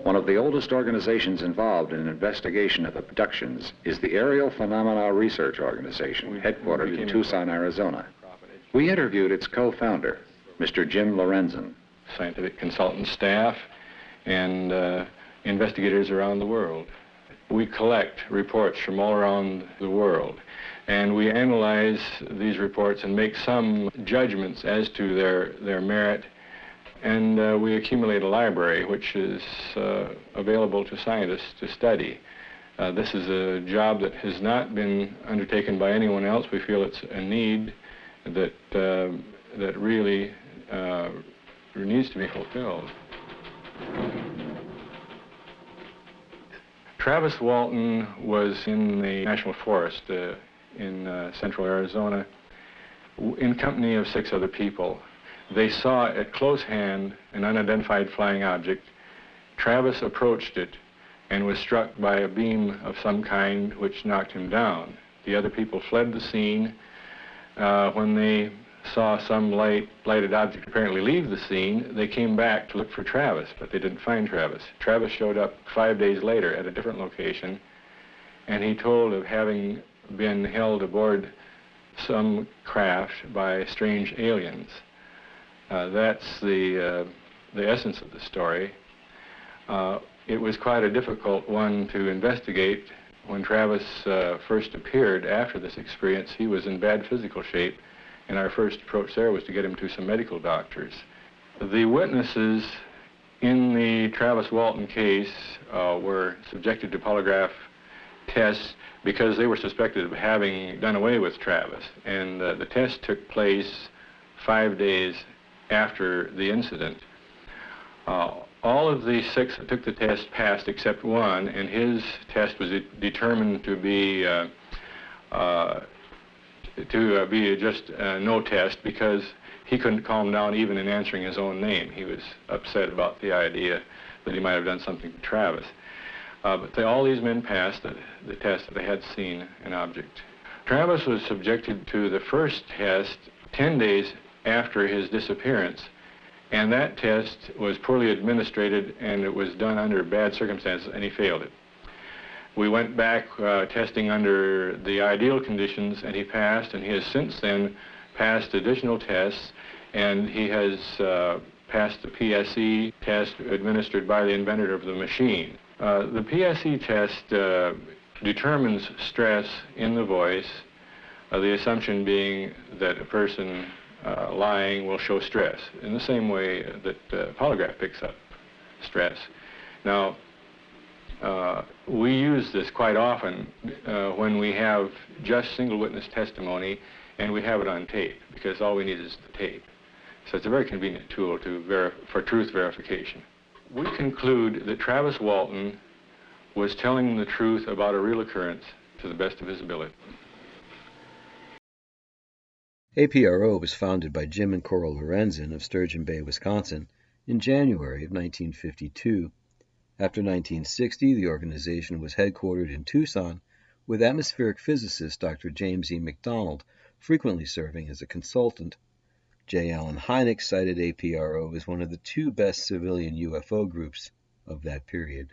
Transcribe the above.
One of the oldest organizations involved in an investigation of abductions is the Aerial Phenomena Research Organization, headquartered in Tucson, Arizona. We interviewed its co-founder, Mr. Jim Lorenzen. Scientific consultant staff and investigators around the world. We collect reports from all around the world, and we analyze these reports and make some judgments as to their merit, and we accumulate a library which is available to scientists to study. This is a job that has not been undertaken by anyone else. We feel it's a need that really needs to be fulfilled. Travis Walton was in the National Forest in central Arizona in company of 6 other people. They saw at close hand an unidentified flying object. Travis approached it and was struck by a beam of some kind which knocked him down. The other people fled the scene. When they saw some lighted object apparently leave the scene, they came back to look for Travis, but they didn't find Travis. Travis showed up 5 days later at a different location, and he told of having been held aboard some craft by strange aliens. That's the essence of the story. It was quite a difficult one to investigate. When Travis first appeared after this experience, he was in bad physical shape, and our first approach there was to get him to some medical doctors. The witnesses in the Travis Walton case were subjected to polygraph tests because they were suspected of having done away with Travis, and the test took place 5 days after the incident. All of the 6 that took the test passed except one, and his test was determined to be just no test because he couldn't calm down even in answering his own name. He was upset about the idea that he might have done something to Travis. But all these men passed the test that they had seen an object. Travis was subjected to the first test 10 days after his disappearance, and that test was poorly administered, and it was done under bad circumstances, and he failed it. We went back testing under the ideal conditions, and he passed, and he has since then passed additional tests, and he has passed the PSE test administered by the inventor of the machine. The PSE test determines stress in the voice, the assumption being that a person lying will show stress in the same way that polygraph picks up stress. Now, we use this quite often when we have just single witness testimony and we have it on tape, because all we need is the tape. So it's a very convenient tool for truth verification. We conclude that Travis Walton was telling the truth about a real occurrence to the best of his ability. APRO was founded by Jim and Coral Lorenzen of Sturgeon Bay, Wisconsin, in January of 1952. After 1960, the organization was headquartered in Tucson, with atmospheric physicist Dr. James E. McDonald frequently serving as a consultant. J. Allen Hynek cited APRO as one of the 2 best civilian UFO groups of that period.